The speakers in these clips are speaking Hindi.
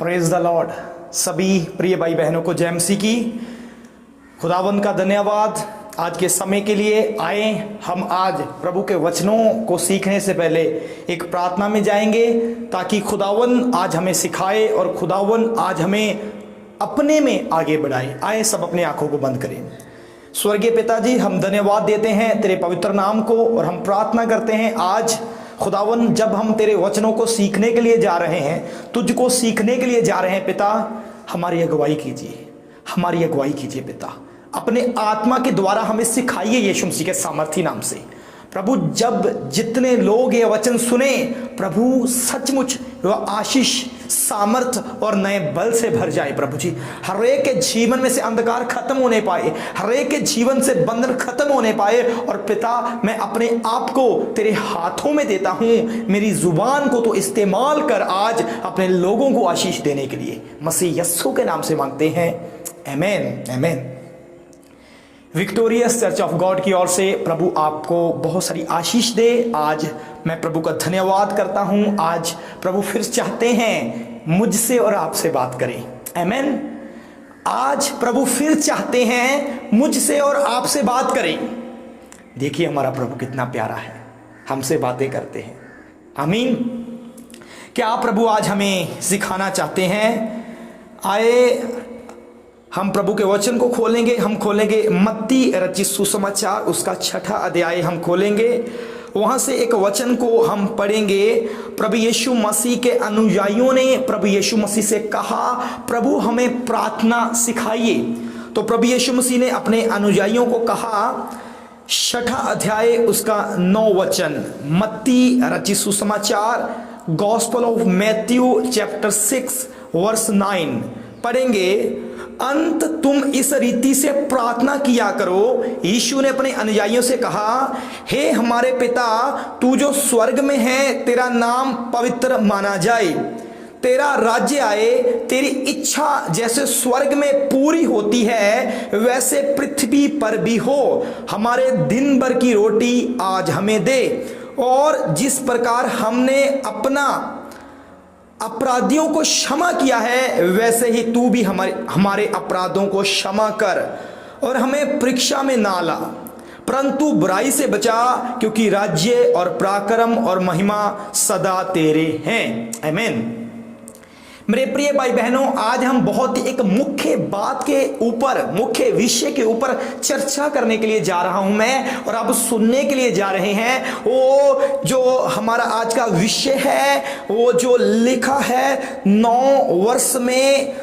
Praise the Lord. सभी प्रिय भाई बहनों को जय मसीह की। खुदावंद का धन्यवाद आज के समय के लिए। आए हम आज प्रभु के वचनों को सीखने से पहले एक प्रार्थना में जाएंगे ताकि खुदावंद आज हमें सिखाए और खुदावंद आज हमें अपने में आगे बढ़ाए। आए सब अपनी आंखों को बंद करें। स्वर्गीय पिताजी, हम धन्यवाद देते हैं तेरे पवित्र नाम को और हम प्रार्थना करते हैं आज खुदावन जब हम तेरे वचनों को सीखने के लिए जा रहे हैं, तुझको सीखने के लिए जा रहे हैं पिता, हमारी अगुवाई कीजिए, हमारी अगुवाई कीजिए पिता। अपने आत्मा के द्वारा हमें सिखाइए यीशु मसीह के सामर्थी नाम से। प्रभु जब जितने लोग ये वचन सुने, प्रभु सचमुच वह आशीष, सामर्थ और नए बल से भर जाए। प्रभु जी, हर एक के जीवन में से अंधकार खत्म होने पाए, हर एक के जीवन से बंधन खत्म होने पाए। और पिता, मैं अपने आप को तेरे हाथों में देता हूं। मेरी जुबान को तो इस्तेमाल कर आज अपने लोगों को आशीष देने के लिए। मसीह यस्सु के नाम से मांगते हैं, आमेन आमेन। विक्टोरियस चर्च ऑफ गॉड की ओर से प्रभु आपको बहुत सारी आशीष दे। आज मैं प्रभु का धन्यवाद करता हूं। आज प्रभु फिर चाहते हैं मुझसे और आपसे बात करें, आमेन। आज प्रभु फिर चाहते हैं मुझसे और आपसे बात करें। देखिए हमारा प्रभु कितना प्यारा है, हमसे बातें करते हैं, आमीन। क्या प्रभु आज हमें सिखाना चाहते हैं? आए हम प्रभु के वचन को खोलेंगे। हम खोलेंगे मत्ती रचित सुसमाचार, उसका 6ठा अध्याय हम खोलेंगे। वहां से एक वचन को हम पढ़ेंगे। प्रभु यीशु मसीह के अनुयायियों ने प्रभु यीशु मसीह से कहा, प्रभु हमें प्रार्थना सिखाइए। तो प्रभु यीशु मसीह ने अपने अनुयायियों को कहा, 6ठा अध्याय उसका 9 वचन, मत्ती रचित सुसमाचार, gospel of Matthew chapter 6 verse 9 पढ़ेंगे। अंत तुम इस रीति से प्रार्थना किया करो। यीशु ने अपने अनुयायियों से कहा, हे हमारे पिता, तू जो स्वर्ग में है, तेरा नाम पवित्र माना जाए, तेरा राज्य आए, तेरी इच्छा जैसे स्वर्ग में पूरी होती है वैसे पृथ्वी पर भी हो। हमारे दिन भर की रोटी आज हमें दे, और जिस प्रकार हमने अपना अपराधियों को क्षमा किया है वैसे ही तू भी हमारे अपराधों को क्षमा कर, और हमें परीक्षा में ना ला, परंतु बुराई से बचा, क्योंकि राज्य और पराक्रम और महिमा सदा तेरे हैं, आमीन। मेरे प्रिय भाई बहनों, आज हम बहुत ही एक मुख्य बात के ऊपर, मुख्य विषय के ऊपर चर्चा करने के लिए जा रहा हूं मैं, और आप सुनने के लिए जा रहे हैं। वो जो हमारा आज का विषय है, वो जो लिखा है 9 वर्ष में,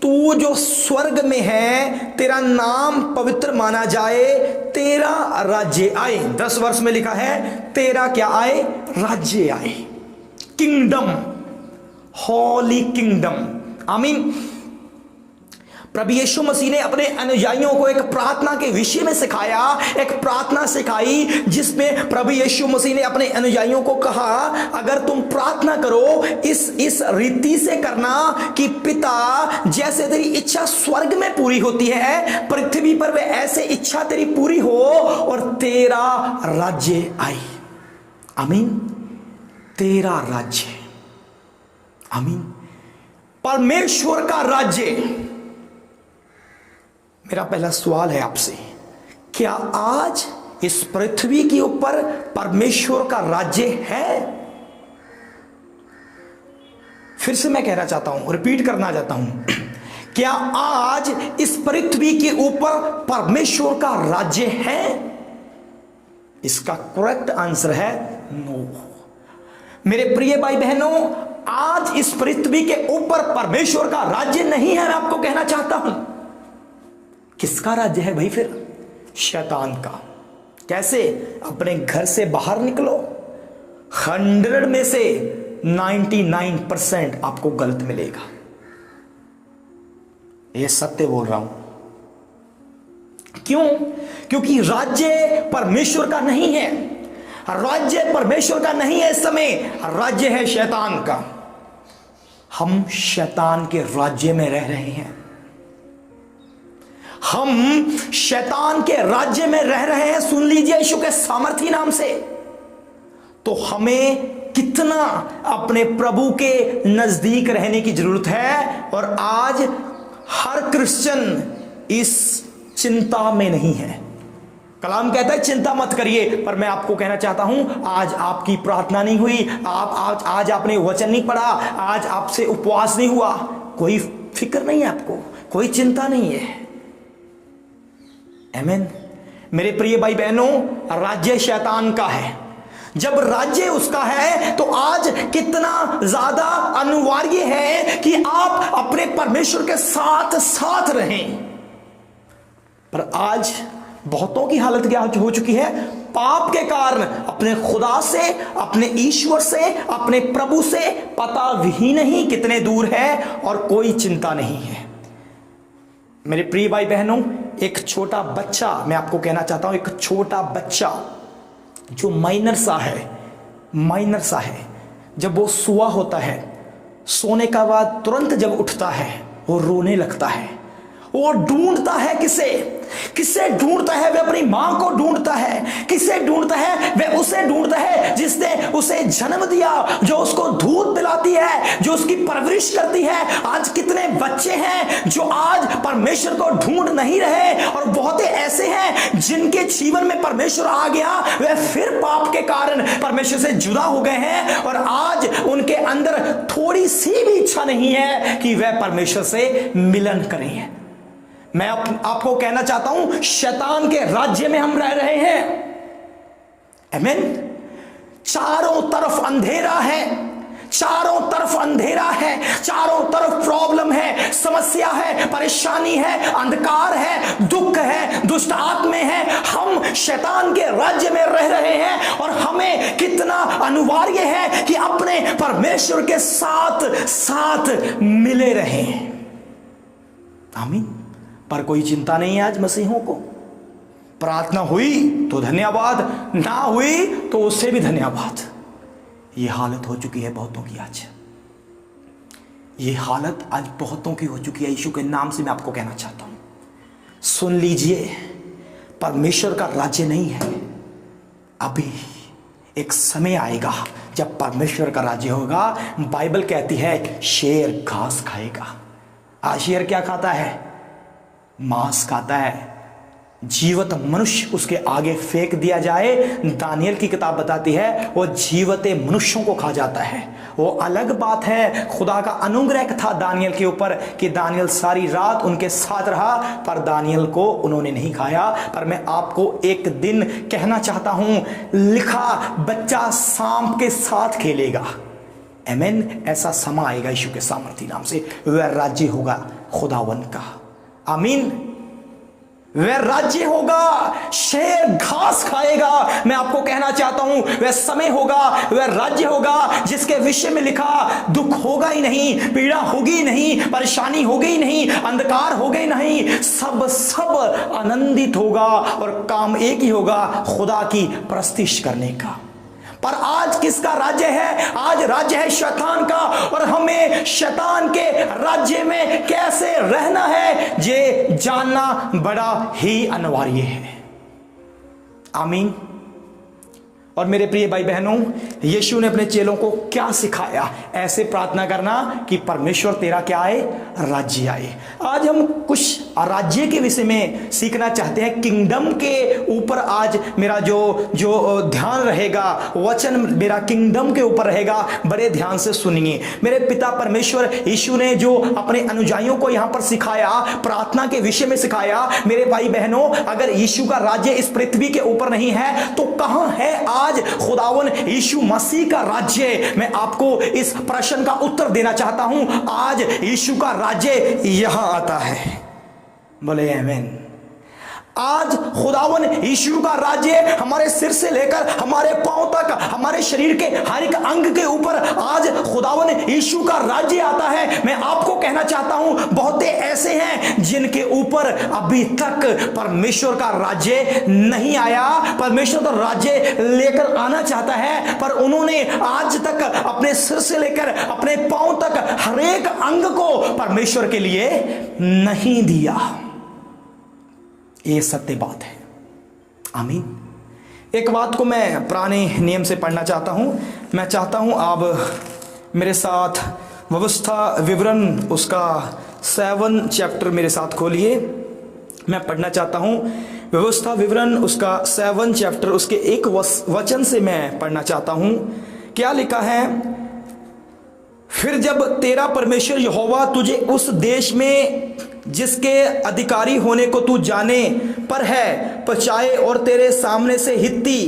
तू जो स्वर्ग में है, तेरा नाम पवित्र माना जाए, तेरा राज्य आए। 10 वर्ष में लिखा है, तेरा क्या आए? राज्य आए, किंगडम, हॉली किंगडम, आमीन। प्रभु यीशु मसीह ने अपने अनुयायियों को एक प्रार्थना के विषय में सिखाया, एक प्रार्थना सिखाई जिसमें प्रभु यीशु मसीह ने अपने अनुयायियों को कहा, अगर तुम प्रार्थना करो इस रीति से करना कि पिता, जैसे तेरी इच्छा स्वर्ग में पूरी होती है, पृथ्वी पर वे ऐसे इच्छा तेरी पूरी हो, और तेरा राज्य आए, आमीन। तेरा राज्य, आमीन। परमेश्वर का राज्य। मेरा पहला सवाल है आपसे, क्या आज इस पृथ्वी के ऊपर परमेश्वर का राज्य है? फिर से मैं कहना चाहता हूं, रिपीट करना चाहता हूं, क्या आज इस पृथ्वी के ऊपर परमेश्वर का राज्य है? इसका करेक्ट आंसर है नो। मेरे प्रिय भाई बहनों, आज इस पृथ्वी के ऊपर परमेश्वर का राज्य नहीं है। मैं आपको कहना चाहता हूं, किसका राज्य है भाई? फिर शैतान का। कैसे? अपने घर से बाहर निकलो, 100 में से 99% आपको गलत मिलेगा। यह सत्य बोल रहा हूं। क्यों? क्योंकि राज्य परमेश्वर का नहीं है। राज्य परमेश्वर का नहीं है। इस समय राज्य है शैतान का। हम शैतान के राज्य में रह रहे हैं। हम शैतान के राज्य में रह रहे हैं। सुन लीजिए यीशु के सामर्थी नाम से। तो हमें कितना अपने प्रभु के नजदीक रहने की जरूरत है। और आज हर क्रिश्चियन इस चिंता में नहीं है। कलाम कहता है चिंता मत करिए, पर मैं आपको कहना चाहता हूं आज आपकी प्रार्थना नहीं हुई, आज आपने वचन नहीं पढ़ा, आज आपसे उपवास नहीं हुआ, कोई फिक्र नहीं है आपको, कोई चिंता नहीं है। आमीन। मेरे प्रिय भाई बहनों, राज्य शैतान का है। जब राज्य उसका है तो आज कितना ज्यादा अनिवार्य है कि आप अपने परमेश्वर के साथ साथ रहें। पर आज बहुतों की हालत क्या हो चुकी है? पाप के कारण अपने खुदा से, अपने ईश्वर से, अपने प्रभु से पता भी नहीं कितने दूर है और कोई चिंता नहीं है। मेरे प्रिय भाई बहनों, एक छोटा बच्चा, मैं आपको कहना चाहता हूं, एक छोटा बच्चा जो माइनर सा है, जब वो सुआ होता है, सोने का बाद तुरंत जब उठता है वो रोने लगता है। वो ढूंढता है किसे ढूंढता है? वह अपनी मां को ढूंढता है। किसे ढूंढता है? वह उसे ढूंढता है जिसने उसे जन्म दिया, जो उसको दूध पिलाती है, जो उसकी परवरिश करती है। आज कितने बच्चे हैं जो आज परमेश्वर को ढूंढ नहीं रहे, और बहुत ऐसे हैं जिनके जीवन में परमेश्वर आ गया, वह फिर पाप के कारण परमेश्वर से जुदा हो गए हैं, और आज उनके अंदर थोड़ी सी भी इच्छा नहीं है कि वह परमेश्वर से मिलन करें। मैं आपको कहना चाहता हूं, शैतान के राज्य में हम रह रहे हैं। आमीन। चारों तरफ अंधेरा है, चारों तरफ अंधेरा है, चारों तरफ प्रॉब्लम है, समस्या है, परेशानी है, अंधकार है, दुख है, दुष्ट आत्मे हैं। हम शैतान के राज्य में रह रहे हैं और हमें कितना अनिवार्य है कि अपने परमेश्वर के साथ साथ मिले रहें। आमीन। पर कोई चिंता नहीं है आज मसीहों को। प्रार्थना हुई तो धन्यवाद, ना हुई तो उससे भी धन्यवाद। ये हालत हो चुकी है बहुतों की आज। ये हालत आज बहुतों की हो चुकी है। यीशु के नाम से मैं आपको कहना चाहता हूं, सुन लीजिए, परमेश्वर का राज्य नहीं है। अभी एक समय आएगा जब परमेश्वर का राज्य होगा। बाइबल कहती है शेर घास खाएगा। आज शेर क्या खाता है? मांस खाता है। जीवित मनुष्य उसके आगे फेंक दिया जाए, दानियल की किताब बताती है वो जीवते मनुष्यों को खा जाता है। वो अलग बात है, खुदा का अनुग्रह था दानियल के ऊपर कि दानियल सारी रात उनके साथ रहा, पर दानियल को उन्होंने नहीं खाया। पर मैं आपको एक दिन कहना चाहता हूं, लिखा बच्चा सांप के साथ खेलेगा। आमीन। ऐसा समय आएगा यीशु के सामर्थी नाम से, वह राज्य होगा खुदावन का। आमीन। वह राज्य होगा, शेर घास खाएगा। मैं आपको कहना चाहता हूं, वह समय होगा, वह राज्य होगा जिसके विषय में लिखा दुख होगा ही नहीं, पीड़ा होगी ही नहीं, परेशानी होगी ही नहीं, अंधकार होगा ही नहीं, सब आनंदित होगा और काम एक ही होगा, खुदा की प्रस्तिश करने का। पर आज किसका राज्य है? आज राज्य है शैतान का, और हमें शैतान के राज्य में कैसे रहना है ये जानना बड़ा ही अनिवार्य है। आमीन। और मेरे प्रिय भाई बहनों, यीशु ने अपने चेलों को क्या सिखाया? ऐसे प्रार्थना करना कि परमेश्वर तेरा क्या आए? राज्य आए। आज हम कुछ राज्य के विषय में सीखना चाहते हैं। किंगडम के ऊपर आज मेरा जो ध्यान रहेगा, वचन मेरा किंगडम के ऊपर रहेगा। बड़े ध्यान से सुनिए। मेरे पिता परमेश्वर यीशु ने जो अपने अनुयायियों को यहां पर सिखाया, प्रार्थना के विषय में सिखाया, मेरे भाई बहनों, अगर यीशु का राज्य इस पृथ्वी के ऊपर नहीं है तो कहां है आज खुदावन यीशु मसीह का राज्य? मैं आपको इस प्रश्न का उत्तर देना चाहता हूं। आज यीशु का राज्य यहां आता है। बोले आमीन। आज खुदावन यीशु का राज्य हमारे सिर से लेकर हमारे पांव तक, हमारे शरीर के हर एक अंग के ऊपर आज खुदावन यीशु का राज्य आता है। मैं आपको कहना चाहता हूं, बहुत ऐसे हैं जिनके ऊपर अभी तक परमेश्वर का राज्य नहीं आया। परमेश्वर तो राज्य लेकर आना चाहता है, पर उन्होंने आज तक अपने सिर से लेकर अपने पांव तक हर एक अंग को परमेश्वर के लिए नहीं दिया। ये सत्य बात है। आमीन। एक बात को मैं पुराने नियम से पढ़ना चाहता हूं। मैं चाहता हूं आप मेरे साथ व्यवस्था विवरण उसका 7 चैप्टर मेरे साथ खोलिए। मैं पढ़ना चाहता हूं व्यवस्था विवरण उसका 7 चैप्टर, उसके एक वचन से मैं पढ़ना चाहता हूं। क्या लिखा है? फिर जब तेरा परमेश्वर यहोवा तुझे उस देश में जिसके अधिकारी होने को तू जाने पर है पहुंचाए और तेरे सामने से हित्ती,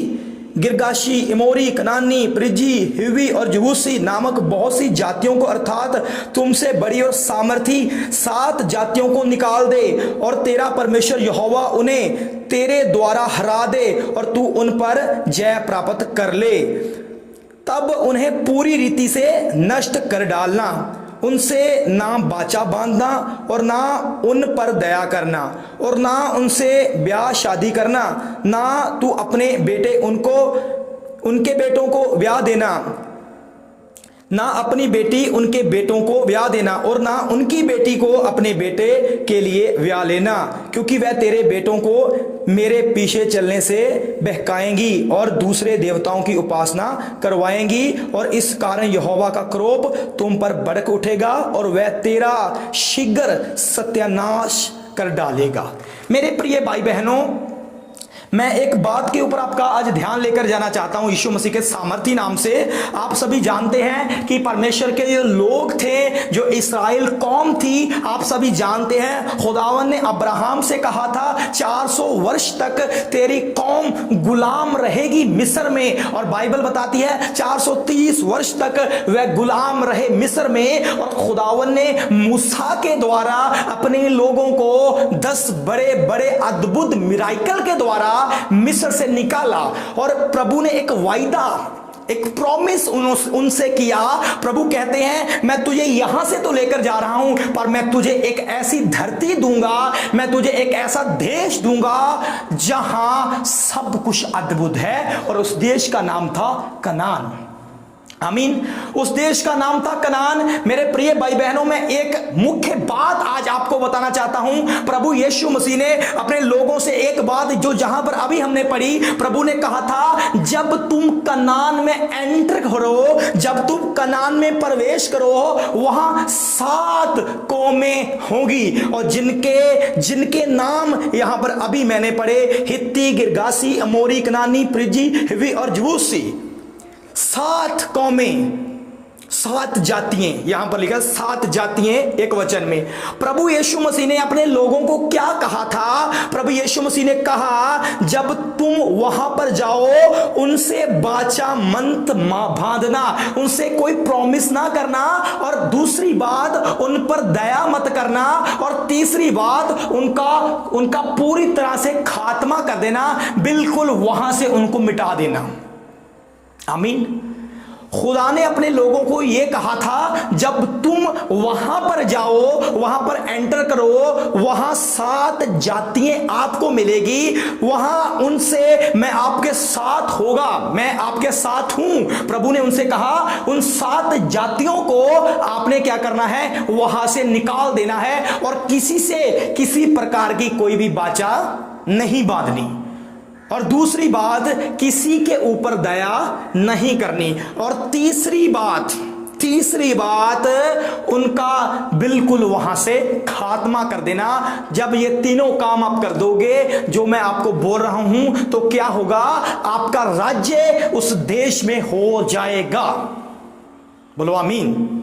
गिरगाशी, इमोरी, कनानी, परिज्जी, हिव्वी और जबूसी नामक बहुत सी जातियों को अर्थात तुमसे बड़ी और सामर्थी 7 जातियों को निकाल दे और तेरा परमेश्वर यहोवा उन्हें तेरे द्वारा हरा दे और तू उन पर जय प्राप्त कर ले। तब उन्हें पूरी रीति से नष्ट कर डालना, उनसे ना बाचा बांधना और ना उन पर दया करना और ना उनसे ब्याह शादी करना, ना तू अपने बेटे उनके बेटों को ब्याह देना, ना अपनी बेटी उनके बेटों को ब्याह देना और ना उनकी बेटी को अपने बेटे के लिए ब्याह लेना, क्योंकि वह तेरे बेटों को मेरे पीछे चलने से बहकाएंगी और दूसरे देवताओं की उपासना करवाएंगी और इस कारण यहोवा का क्रोध तुम पर भड़क उठेगा और वह तेरा शीघ्र सत्यानाश कर डालेगा। मेरे प्रिय भाई बहनों, मैं एक बात के ऊपर आपका आज ध्यान लेकर जाना चाहता हूं यीशु मसीह के सामर्थी नाम से। आप सभी जानते हैं कि परमेश्वर के जो लोग थे, जो इस्राएल कौम थी, आप सभी जानते हैं खुदावन ने अब्राहम से कहा था 400 वर्ष तक तेरी कौम गुलाम रहेगी मिस्र में, और बाइबल बताती है 430 वर्ष तक वह गुलाम रहे मिस्र में। और खुदावन ने मूसा के द्वारा अपने लोगों को 10 बड़े बड़े अद्भुत मिराइकल के द्वारा मिस्र से निकाला और प्रभु ने एक वायदा, एक प्रॉमिस उनसे किया। प्रभु कहते हैं मैं तुझे यहां से तो लेकर जा रहा हूं, पर मैं तुझे एक ऐसी धरती दूंगा, मैं तुझे एक ऐसा देश दूंगा जहां सब कुछ अद्भुत है, और उस देश का नाम था कनान। आमीन। उस देश का नाम था कनान। मेरे प्रिय भाई बहनों, मैं एक मुख्य बात आज आपको बताना चाहता हूं। प्रभु यीशु मसीह ने अपने लोगों से एक बात जो जहां पर अभी हमने पढ़ी, प्रभु ने कहा था जब तुम कनान में एंटर करो, जब तुम कनान में प्रवेश करो, वहां 7 कौमें होंगी और जिनके नाम यहां पर अभी मैंने पढ़े, हित्ती, गिरगासी, अमोरी, कनानी, परिज्जी, हिव्वी और जबूसी। 7 कौमें, 7 जातियां, यहां पर लिखा 7 जातियां एक वचन में। प्रभु यीशु मसीह ने अपने लोगों को क्या कहा था? प्रभु यीशु मसीह ने कहा जब तुम वहां पर जाओ, उनसे बाचा मंत बांधना, उनसे कोई प्रॉमिस ना करना, और दूसरी बात उन पर दया मत करना, और तीसरी बात उनका पूरी तरह से खात्मा कर देना, बिल्कुल वहां से उनको मिटा देना। आमीन। खुदा ने अपने लोगों को यह कहा था जब तुम वहां पर जाओ, वहां पर एंटर करो, वहां 7 जातियां आपको मिलेगी, वहां उनसे मैं आपके साथ होगा, मैं आपके साथ हूं। प्रभु ने उनसे कहा उन 7 जातियों को आपने क्या करना है? वहां से निकाल देना है, और किसी से किसी प्रकार की कोई भी बाचा नहीं बांधनी, और दूसरी बात किसी के ऊपर दया नहीं करनी, और तीसरी बात उनका बिल्कुल वहां से खात्मा कर देना। जब ये तीनों काम आप कर दोगे जो मैं आपको बोल रहा हूं, तो क्या होगा? आपका राज्य उस देश में हो जाएगा। बोलो आमीन।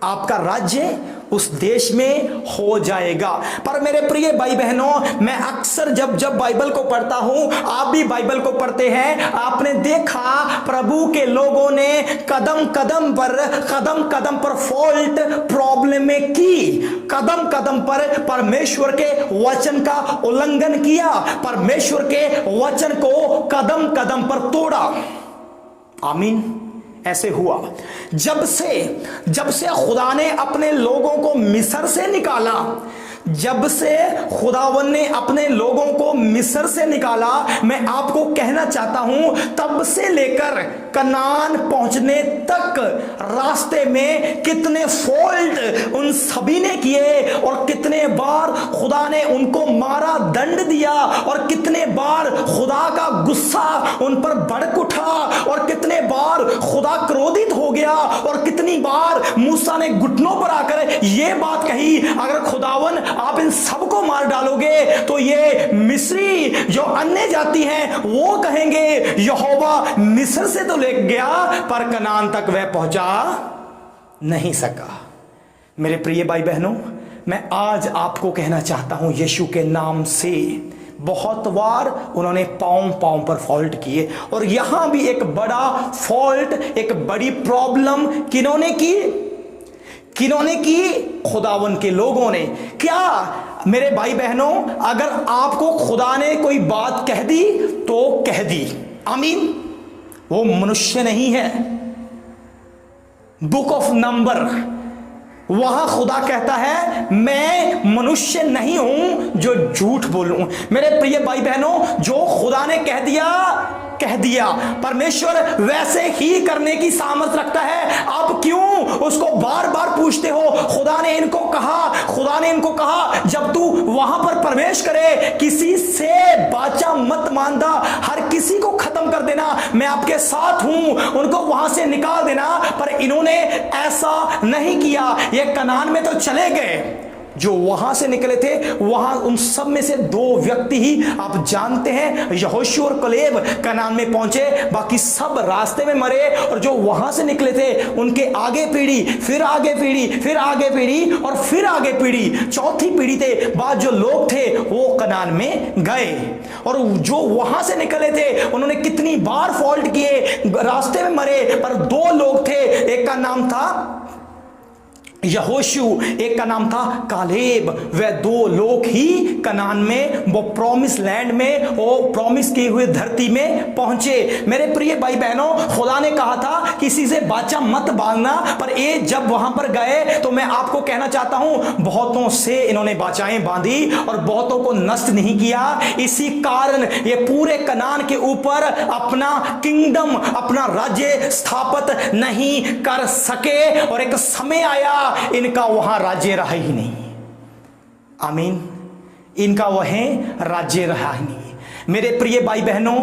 आपका राज्य उस देश में हो जाएगा। पर मेरे प्रिय भाई बहनों, मैं अक्सर जब बाइबल को पढ़ता हूं, आप भी बाइबल को पढ़ते हैं, आपने देखा प्रभु के लोगों ने कदम कदम पर फॉल्ट प्रॉब्लम में की, कदम कदम पर परमेश्वर के वचन का उल्लंघन किया, परमेश्वर के वचन को कदम कदम पर तोड़ा। आमीन। ऐसे हुआ जब से खुदा ने अपने लोगों को मिस्र से निकाला, जब से खुदावन ने अपने लोगों को मिस्र से निकाला, मैं आपको कहना चाहता हूं तब से लेकर कनान पहुंचने तक रास्ते में कितने फॉल्ट उन सभी ने किए, और कितने बार खुदा ने उनको मारा, दंड दिया, और कितने बार खुदा का गुस्सा मूसा उन पर भड़क उठा और कितने बार खुदा क्रोधित हो गया और कितनी बार मूसा ने घुटनों पर आकर यह बात कही, अगर खुदावन आप इन सबको मार डालोगे तो ये मिस्री जो अन्य जाति हैं वो कहेंगे यहोवा मिस्र से तो ले गया पर कनान तक वह पहुंचा नहीं सका। मेरे प्रिय भाई बहनों, मैं आज आपको कहना चाहता हूं यीशु के नाम से, बहुत बार उन्होंने पांव पर फॉल्ट किए और यहां भी एक बड़ा फॉल्ट, एक बड़ी प्रॉब्लम किन्होंने की? खुदावन के लोगों ने। क्या मेरे भाई बहनों, अगर आपको खुदा ने कोई बात कह दी तो कह दी, आमीन। वो मनुष्य नहीं है। बुक ऑफ नंबर वहां खुदा कहता है मैं मनुष्य नहीं हूं जो झूठ बोलूं। मेरे प्रिय भाई बहनों, जो खुदा ने कह दिया परमेश्वर वैसे ही करने की सामर्थ रखता है। आप क्यों उसको बार बार पूछते हो? खुदा ने इनको कहा जब तू वहां पर प्रवेश करे किसी से बाचा मत मानदा, हर किसी को खत्म कर देना, मैं आपके साथ हूं, उनको वहां से निकाल देना। पर इन्होंने ऐसा नहीं किया। ये कनान में तो चले गए, जो वहां से निकले थे वहां उन सब में से 2 व्यक्ति ही आप जानते हैं, यहोशू और कलेब कनान में पहुंचे, बाकी सब रास्ते में मरे। और जो वहां से निकले थे उनके आगे पीढ़ी, फिर आगे पीढ़ी, फिर आगे पीढ़ी और फिर आगे पीढ़ी, चौथी पीढ़ी के बाद जो लोग थे वो कनान में गए। और जो वहां से निकले थे उन्होंने कितनी बार फॉल्ट किए, रास्ते में मरे। पर 2 लोग थे, एक का नाम था यहोशू, एक का नाम था कालेब। वे 2 लोग ही कनान में, वो प्रॉमिस लैंड में, वो प्रॉमिस की हुई धरती में पहुंचे। मेरे प्रिय भाई बहनों, खुदा ने कहा था किसी से बाचा मत बांधना, पर ये जब वहां पर गए तो मैं आपको कहना चाहता हूं बहुतों से इन्होंने बाचाएं बांधी और बहुतों को नष्ट नहीं किया। इसी कारण ये पूरे कनान के ऊपर अपना किंगडम, अपना राज्य स्थापित नहीं कर सके। और एक समय आया इनका वहां राज्य रहा ही नहीं, आमीन। इनका वह राज्य रहा ही नहीं। मेरे प्रिय भाई बहनों,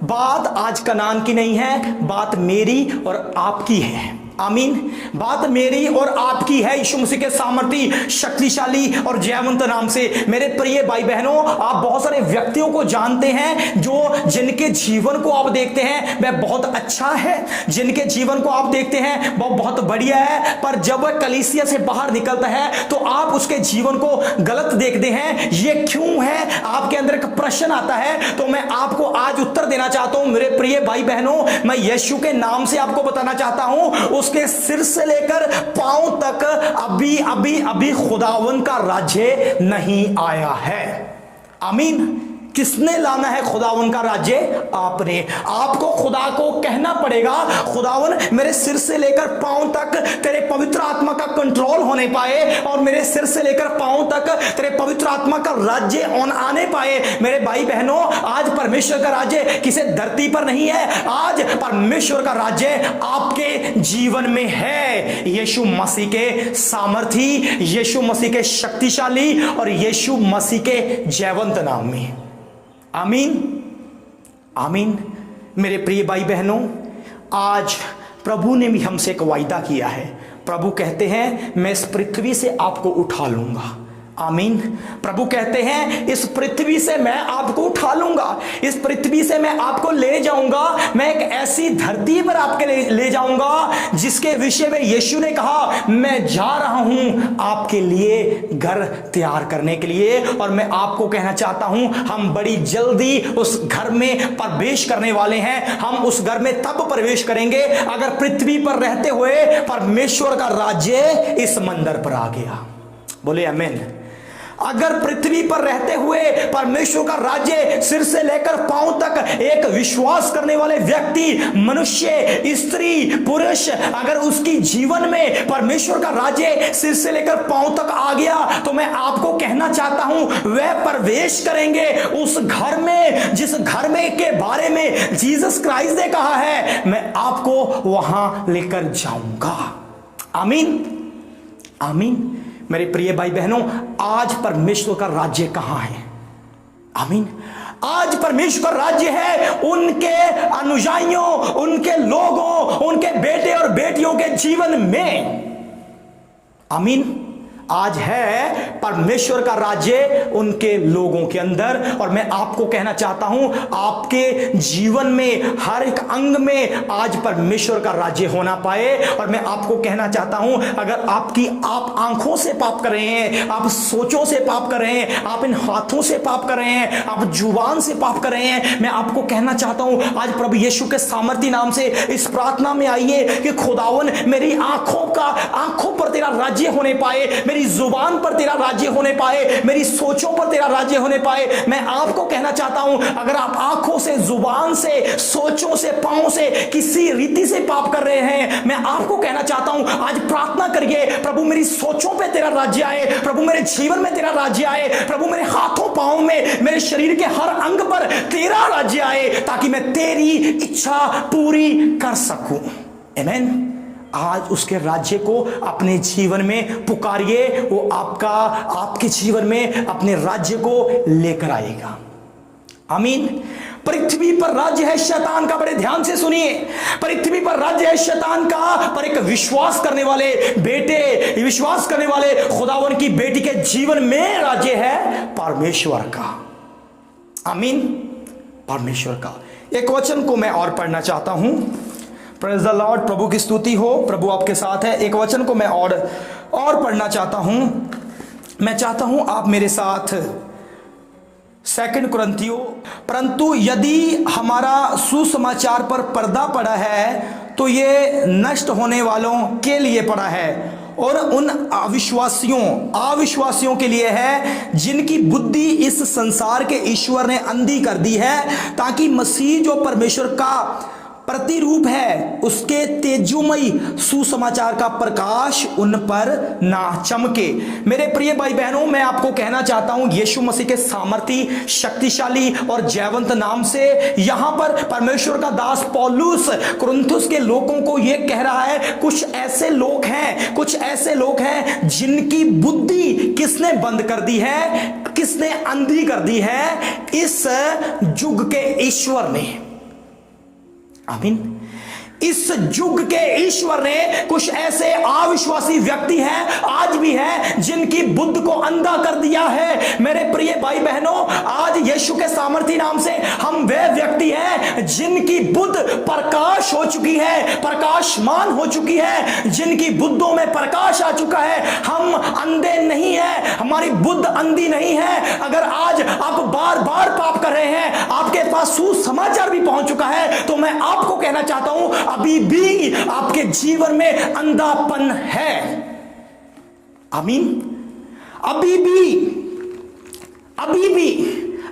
बात आज कनान की नहीं है, बात मेरी और आपकी है, आमीन। बात मेरी और आपकी है यीशु मसीह के सामर्थी, शक्तिशाली और जयवंत नाम से। मेरे प्रिय भाई बहनों, आप बहुत सारे व्यक्तियों को जानते हैं जिनके जीवन को आप देखते हैं वह बहुत अच्छा है, जिनके जीवन को आप देखते हैं वह बहुत बढ़िया है, पर जब वह कलीसिया से बाहर निकलता है तो आप उसके जीवन को गलत देखते हैं। ये क्यों है? आपके अंदर एक प्रश्न आता है, तो मैं आपको आज उत्तर देना चाहता हूं। मेरे प्रिय भाई बहनों, मैं यीशु के नाम से आपको बताना चाहता हूं, उसके सिर से लेकर पांव तक अभी खुदावन का राज्य नहीं आया है, आमीन। किसने लाना है खुदावन का राज्य? आपने। आपको खुदा को कहना पड़ेगा, खुदावन मेरे सिर से लेकर पांव तक तेरे पवित्र आत्मा का कंट्रोल होने पाए और मेरे सिर से लेकर पांव तक तेरे पवित्र आत्मा का राज्य आने पाए। मेरे भाई बहनों, आज परमेश्वर का राज्य किसी धरती पर नहीं है, आज परमेश्वर का राज्य आपके जीवन में है। यीशु मसीह के सामर्थी, यीशु मसीह के शक्तिशाली और यीशु मसीह के जयवंत नाम में, आमीन, आमीन। मेरे प्रिय भाई बहनों, आज प्रभु ने भी हमसे एक वायदा किया है। प्रभु कहते हैं मैं इस पृथ्वी से आपको उठा लूंगा, आमीन। प्रभु कहते हैं इस पृथ्वी से मैं आपको उठा लूंगा, इस पृथ्वी से मैं आपको ले जाऊंगा, मैं एक ऐसी धरती पर आपके ले जाऊंगा जिसके विषय में यीशु ने कहा मैं जा रहा हूं आपके लिए घर तैयार करने के लिए। और मैं आपको कहना चाहता हूं हम बड़ी जल्दी उस घर में प्रवेश करने वाले हैं। हम उस घर में तब प्रवेश करेंगे अगर पृथ्वी पर रहते हुए परमेश्वर का राज्य इस मंदिर पर आ गया। बोले आमीन। अगर पृथ्वी पर रहते हुए परमेश्वर का राज्य सिर से लेकर पांव तक एक विश्वास करने वाले व्यक्ति, मनुष्य, स्त्री, पुरुष, अगर उसकी जीवन में परमेश्वर का राज्य सिर से लेकर पांव तक आ गया तो मैं आपको कहना चाहता हूं वह प्रवेश करेंगे उस घर में जिस घर में के बारे में जीसस क्राइस्ट ने कहा है मैं आपको वहां लेकर जाऊंगा, आमीन, आमीन। मेरे प्रिय भाई बहनों, आज परमेश्वर का राज्य कहां है, आमीन। आज परमेश्वर का राज्य है उनके अनुयायियों, उनके लोगों, उनके बेटे और बेटियों के जीवन में। आमीन। आज है परमेश्वर का राज्य उनके लोगों के अंदर। और मैं आपको कहना चाहता हूं, आपके जीवन में हर एक अंग में आज परमेश्वर का राज्य होना पाए। और मैं आपको कहना चाहता हूं, अगर आप आंखों से पाप कर रहे हैं, आप सोचों से पाप कर रहे हैं, आप इन हाथों से पाप कर रहे हैं, आप जुबान से पाप कर रहे हैं, मैं आपको कहना चाहता हूं, आज प्रभु यीशु के सामर्थी नाम से इस प्रार्थना में आइए कि खुदावन मेरी आंखों पर तेरा राज्य होने पाए, मेरी जुबान पर तेरा राज्य होने पाए, मेरी सोचों पर तेरा राज्य होने पाए। मैं आपको कहना चाहता हूं, अगर आप आंखों से, जुबान से, सोचों से, पांव से किसी रीति से पाप कर रहे हैं, मैं आपको कहना चाहता हूं, आज प्रार्थना करिए, प्रभु मेरी सोचों पे तेरा राज्य आए, प्रभु मेरे जीवन में तेरा राज्य आए, प्रभु मेरे हाथों पांव में, मेरे शरीर के हर अंग पर तेरा राज्य आए, ताकि मैं तेरी इच्छा पूरी कर सकूं। आमीन। आज उसके राज्य को अपने जीवन में पुकारिए, वो आपके जीवन में अपने राज्य को लेकर आएगा। आमीन। पृथ्वी पर राज्य है शैतान का, बड़े ध्यान से सुनिए, पृथ्वी पर राज्य है शैतान का, पर एक विश्वास करने वाले बेटे, विश्वास करने वाले खुदावन की बेटी के जीवन में राज्य है परमेश्वर का। आमीन। परमेश्वर का एक वचन को मैं और पढ़ना चाहता हूं। Praise the Lord. प्रभु की स्तुति हो, प्रभु आपके साथ है। एक वचन को मैं और पढ़ना चाहता हूं। मैं चाहता हूं आप मेरे साथ 2 कुरिन्थियों, परंतु यदि हमारा सुसमाचार पर पर्दा पड़ा है तो ये नष्ट होने वालों के लिए पड़ा है और उन अविश्वासियों के लिए है, जिनकी बुद्धि इस संसार के ईश्वर ने अंधी कर दी है, ताकि मसीह जो परमेश्वर का प्रतिरूप है उसके तेजोमयी सुसमाचार का प्रकाश उन पर ना चमके। मेरे प्रिय भाई बहनों, मैं आपको कहना चाहता हूं, यीशु मसीह के सामर्थी, शक्तिशाली और जयवंत नाम से यहां पर परमेश्वर का दास पौलुस कुरिन्थुस के लोगों को यह कह रहा है, कुछ ऐसे लोग हैं जिनकी बुद्धि किसने बंद कर दी है, किसने अंधी कर दी है? इस युग के ईश्वर ने। आमीन। इस युग के ईश्वर ने कुछ ऐसे अविश्वासी व्यक्ति हैं, आज भी हैं, जिनकी बुद्धि को अंधा कर दिया है। मेरे प्रिय भाई बहनों, आज यीशु के सामर्थी नाम से हम वे व्यक्ति हैं जिनकी बुद्धि प्रकाश हो चुकी है, प्रकाशमान हो चुकी है, जिनकी बुद्धों में प्रकाश आ चुका है। हम अंधे नहीं हैं, हमारी बुद्धि अंधी नहीं है। अगर आज आप बार बार पाप कर रहे हैं, आपके पास सुसमाचार भी पहुंच चुका है, तो मैं आपको कहना चाहता हूं, अभी भी आपके जीवन में अंधापन है। आमीन। अभी भी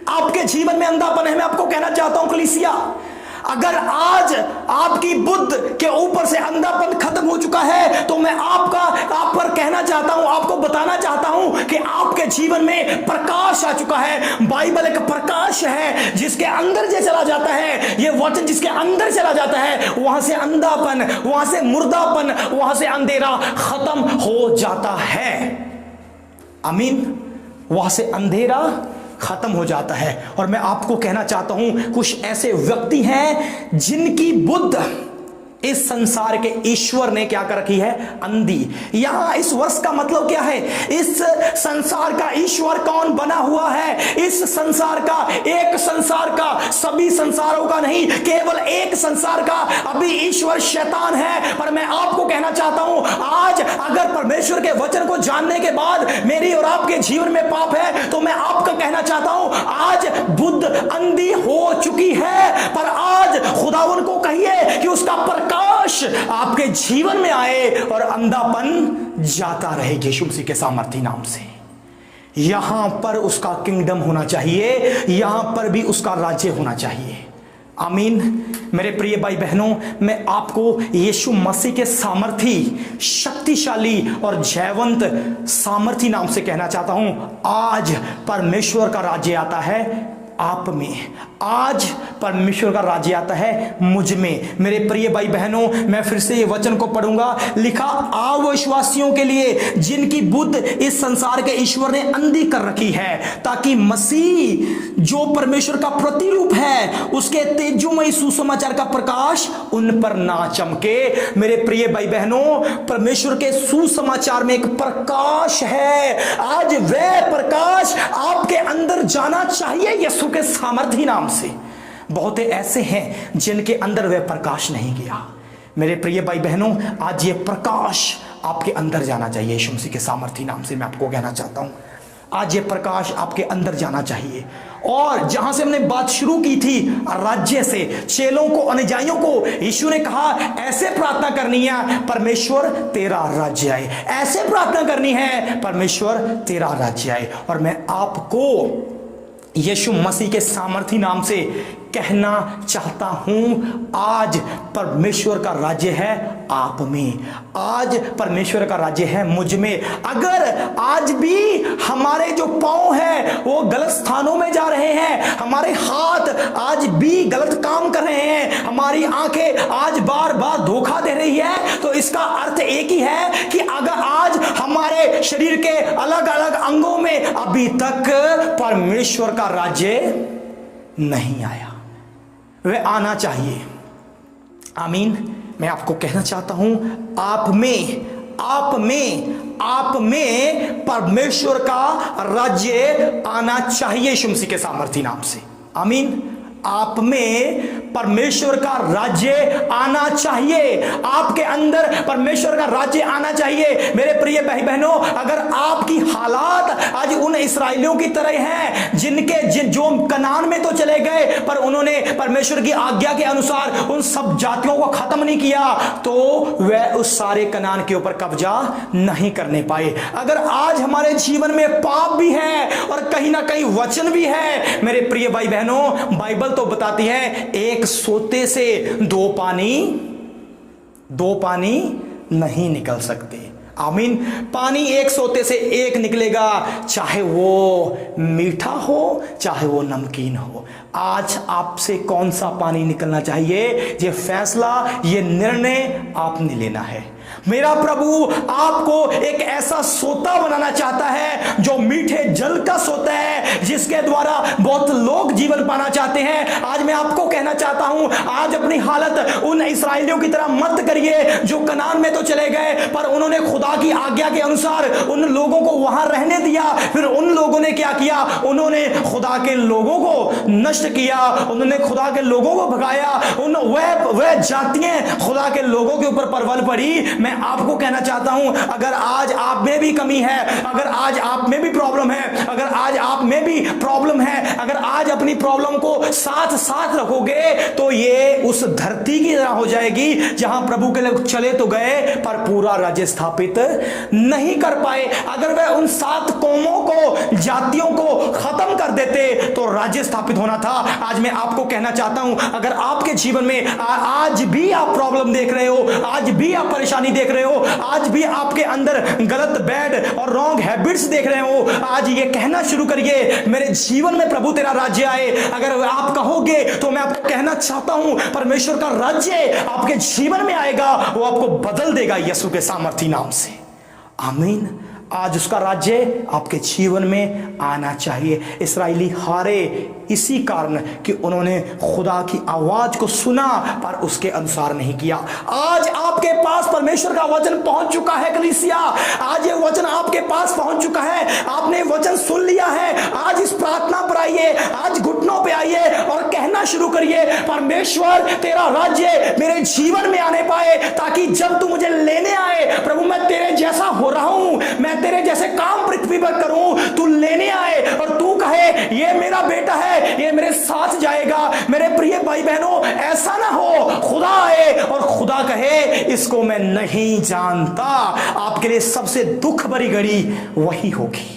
आपके जीवन में अंधापन है। मैं आपको कहना चाहता हूं कलीसिया, अगर आज आपकी बुद्धि के ऊपर से अंधापन खत्म हो चुका है, तो मैं आप पर कहना चाहता हूं, आपको बताना चाहता हूं कि आपके जीवन में प्रकाश आ चुका है। बाइबल एक प्रकाश है जिसके अंदर से चला जाता है, ये वचन जिसके अंदर चला जाता है, वहां से अंधापन, वहां से मुर्दापन, वहां से अंधेरा खत्म हो जाता है। आमीन। वहां से अंधेरा खत्म हो जाता है। और मैं आपको कहना चाहता हूं, कुछ ऐसे व्यक्ति हैं जिनकी बुद्धि इस संसार के ईश्वर ने क्या कर रखी है? अंधी। यहां इस वर्ष का मतलब क्या है? इस संसार का ईश्वर कौन बना हुआ है? इस संसार का, एक संसार का, सभी संसारों का नहीं, केवल एक संसार का अभी ईश्वर शैतान है। पर मैं आपको कहना चाहता हूं, आज अगर परमेश्वर के वचन को जानने के बाद मेरी और आपके जीवन में पाप है, तो मैं आपको कहना चाहता हूं, आज बुद्धि अंधी हो चुकी है। पर आज खुदावन को कहिए कि उसका प्रकाश आपके जीवन में आए और अंधापन जाता रहे यीशु मसीह के सामर्थी नाम से। यहां पर उसका किंगडम होना चाहिए, यहां पर भी उसका राज्य होना चाहिए। आमीन। मेरे प्रिय भाई बहनों, मैं आपको यीशु मसीह के सामर्थी, शक्तिशाली और जयवंत सामर्थी नाम से कहना चाहता हूं, आज परमेश्वर का राज्य आता है आप में। आज परमेश्वर का राज्य आता है मुझ में। मेरे प्रिय भाई बहनों, मैं फिर से ये वचन को पढ़ूंगा। लिखा, अविश्वासियों के लिए जिनकी बुद्ध इस संसार के ईश्वर ने अंधी कर रखी है, ताकि मसीह जो परमेश्वर का प्रतिरूप है उसके तेजोमय सुसमाचार का प्रकाश उन पर ना चमके। मेरे प्रिय भाई बहनों, परमेश्वर के सुसमाचार में एक प्रकाश है। आज वह प्रकाश आपके अंदर जाना चाहिए यीशु के सामर्थी नाम से। बहुत ऐसे हैं जिनके अंदर वह प्रकाश नहीं गया। मेरे प्रिय भाई बहनों, आज ये प्रकाश आपके अंदर जाना चाहिए यीशु मसीह के सामर्थी नाम से। मैं आपको कहना चाहता हूं, आज ये प्रकाश आपके अंदर जाना चाहिए। और जहां से हमने बात शुरू की थी राज्य से, चेलों को, अनुयायियों को यीशु ने कहा ऐसे प्रार्थना करनी है, परमेश्वर तेरा राज्य आए। ऐसे प्रार्थना करनी है, परमेश्वर तेरा राज्य आए। और मैं आपको यीशु मसीह के सामर्थी नाम से कहना चाहता हूं, आज परमेश्वर का राज्य है आप में। आज परमेश्वर का राज्य है मुझ में। अगर आज भी हमारे जो पांव है वो गलत स्थानों में जा रहे हैं, हमारे हाथ आज भी गलत काम कर रहे हैं, हमारी आंखें आज बार बार धोखा दे रही है, तो इसका अर्थ एक ही है कि अगर आज हमारे शरीर के अलग अलग अंगों में अभी तक परमेश्वर का राज्य नहीं आया, वह आना चाहिए। आमीन। मैं आपको कहना चाहता हूं, आप में परमेश्वर का राज्य आना चाहिए यीशु मसीह के सामर्थी नाम से। आमीन। आप में परमेश्वर का राज्य आना चाहिए, आपके अंदर परमेश्वर का राज्य आना चाहिए। मेरे प्रिय भाई बहनों, अगर आपकी हालात आज उन इस्राएलियों की तरह हैं जो कनान में तो चले गए, पर उन्होंने परमेश्वर की आज्ञा के अनुसार उन सब जातियों को खत्म नहीं किया, तो वह उस सारे कनान के ऊपर कब्जा नहीं करने पाए। अगर आज हमारे जीवन में पाप भी है और कहीं ना कहीं वचन भी है, मेरे प्रिय भाई बहनों, बाइबल तो बताती है एक सोते से दो पानी नहीं निकल सकते। आमीन। पानी एक सोते से एक निकलेगा, चाहे वो मीठा हो चाहे वो नमकीन हो। आज आपसे कौन सा पानी निकलना चाहिए, ये फैसला, ये निर्णय आपने लेना है। मेरा प्रभु आपको एक ऐसा सोता बनाना चाहता है जो मीठे जल का सोता है, जिसके द्वारा बहुत लोग जीवन पाना चाहते हैं। आज मैं आपको कहना चाहता हूं, आज अपनी हालत उन इस्राएलियों की तरह मत करिए जो कनान में तो चले गए, पर उन्होंने खुदा की आज्ञा के अनुसार उन लोगों को वहां रहने दिया। फिर उन लोगों ने क्या किया, उन्होंने खुदा के लोगों को नष्ट किया, उन्होंने खुदा के लोगों को भगाया। वह जातियां खुदा के लोगों के ऊपर परवल पड़ी। मैं आपको कहना चाहता हूं, अगर आज आप में भी कमी है, अगर आज आप में भी प्रॉब्लम है, अगर आज आप में भी प्रॉब्लम है, अगर आज अपनी प्रॉब्लम को साथ साथ रखोगे, तो ये उस धरती की तरह हो जाएगी जहां प्रभु के लोग चले तो गए पर पूरा राज्य स्थापित नहीं कर पाए। अगर वह उन 7 कौमों को, जातियों को खत्म कर देते तो राज्य स्थापित होना था। आज मैं आपको कहना चाहता हूं, अगर आपके जीवन में आज भी आप प्रॉब्लम देख रहे हो, आज भी आप परेशानी देख रहे हो, आज भी आपके अंदर गलत, बैड और रॉन्ग हैबिट्स देख रहे हो, आज ये कहना शुरू करिए, मेरे जीवन में प्रभु तेरा राज्य आए। अगर आप कहोगे तो मैं आपको कहना चाहता हूं, परमेश्वर का राज्य आपके जीवन में आएगा, वो आपको बदल देगा यीशु के सामर्थी नाम से। आमीन। आज उसका राज्य आपके जीवन में आना चाहिए। इस्राएली हारे इसी कारण कि उन्होंने खुदा की आवाज को सुना पर उसके अनुसार नहीं किया। आज आपके पास परमेश्वर का वचन पहुंच चुका है कलीसिया, आज ये वचन आपके पास पहुंच चुका है, आपने वचन सुन लिया है। आज इस प्रार्थना पर आइए, आज घुटनों पे आइए और कहना शुरू करिए, परमेश्वर तेरा राज्य मेरे जीवन में आने पाए, ताकि जब तू मुझे लेने आए, प्रभु मैं तेरे जैसा हो रहा हूं, मैं तेरे जैसे काम पृथ्वी पर करूं, तू लेने आए और तू कहे ये मेरा बेटा है, ये मेरे साथ जाएगा। मेरे प्रिय भाई बहनों, ऐसा ना हो खुदा आए और खुदा कहे इसको मैं नहीं जानता। आपके लिए सबसे दुख भरी घड़ी वही होगी।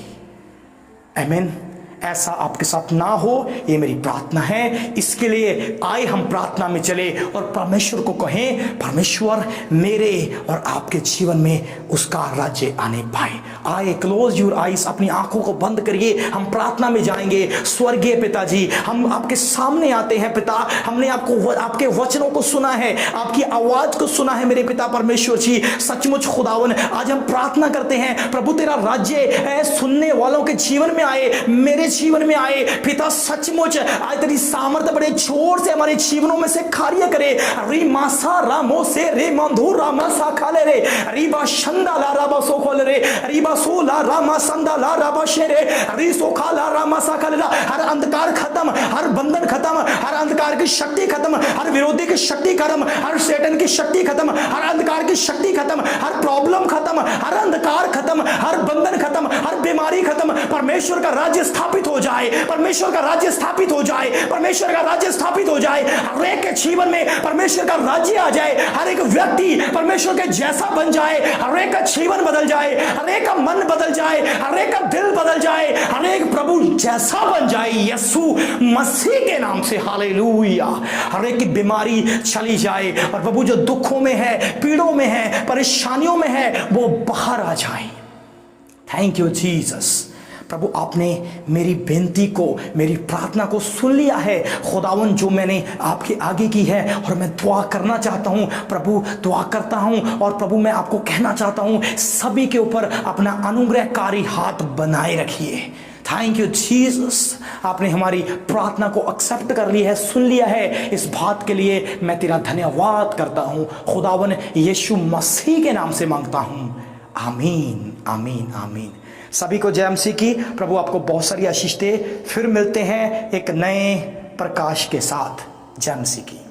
आमीन। ऐसा आपके साथ ना हो, ये मेरी प्रार्थना है। इसके लिए आए हम प्रार्थना में चले और परमेश्वर को कहें, परमेश्वर मेरे और आपके जीवन में उसका राज्य आने पाए। आए, क्लोज योर आईज, अपनी आंखों को बंद करिए, हम प्रार्थना में जाएंगे। स्वर्गीय पिताजी, हम आपके सामने आते हैं पिता, हमने आपको आपके वचनों को सुना है, आपकी आवाज को सुना है मेरे पिता परमेश्वर जी। सचमुच खुदावन, आज हम प्रार्थना करते हैं प्रभु, तेरा राज्य सुनने वालों के जीवन में आए, मेरे जीवन में आए पिता। सचमुच आज तेरी सामर्थ्य बड़े जोर से हमारे जीवनों में से कार्य करे। री मासा रामो से रे मंधु रामा सा खाले रे, रीबा शंदा ला राबा सो खोले रे, रीबा सो ला रामा संदा ला राबा शेरे, री सो खा ला रामा सा खाले ला। हर अंधकार खत्म, हर बंधन खत्म, हर अंधकार की शक्ति खत्म, हर विरोधी की शक्ति खत्म, हर शैतान की शक्ति खत्म, हर अंधकार की शक्ति खत्म, हर प्रॉब्लम खत्म, हर अंधकार खत्म, हर बंधन खत्म, हर बीमारी खत्म। परमेश्वर का राज्य स्थापित हो जाए, परमेश्वर का राज्य स्थापित हो जाए, परमेश्वर का राज्य स्थापित हो जाए। हर एक के जीवन में परमेश्वर का राज्य आ जाए, हर एक व्यक्ति परमेश्वर के जैसा बन जाए, हर एक का जीवन बदल जाए, हर एक का मन बदल जाए, हर एक का दिल बदल जाए, हर एक प्रभु जैसा बन जाए यीशु मसीह के नाम से। हालेलुया। हर एक की बीमारी चली जाए और प्रभु जो दुखों में है, पीड़ों में है, परेशानियों में है, वो बाहर आ जाए। Thank you Jesus. प्रभु आपने मेरी बेनती को, मेरी प्रार्थना को सुन लिया है खुदावन, जो मैंने आपके आगे की है। और मैं दुआ करना चाहता हूँ प्रभु, दुआ करता हूँ और प्रभु मैं आपको कहना चाहता हूँ, सभी के ऊपर अपना अनुग्रहकारी हाथ बनाए रखिए। थैंक यू जीसस, आपने हमारी प्रार्थना को एक्सेप्ट कर लिया है, सुन लिया है। इस बात के लिए मैं तेरा धन्यवाद करता हूँ खुदावन, यीशु मसीह के नाम से मांगता हूँ, आमीन आमीन आमीन। सभी को जय मसीह की। प्रभु आपको बहुत सारी आशीष दे। फिर मिलते हैं एक नए प्रकाश के साथ। जय मसीह की।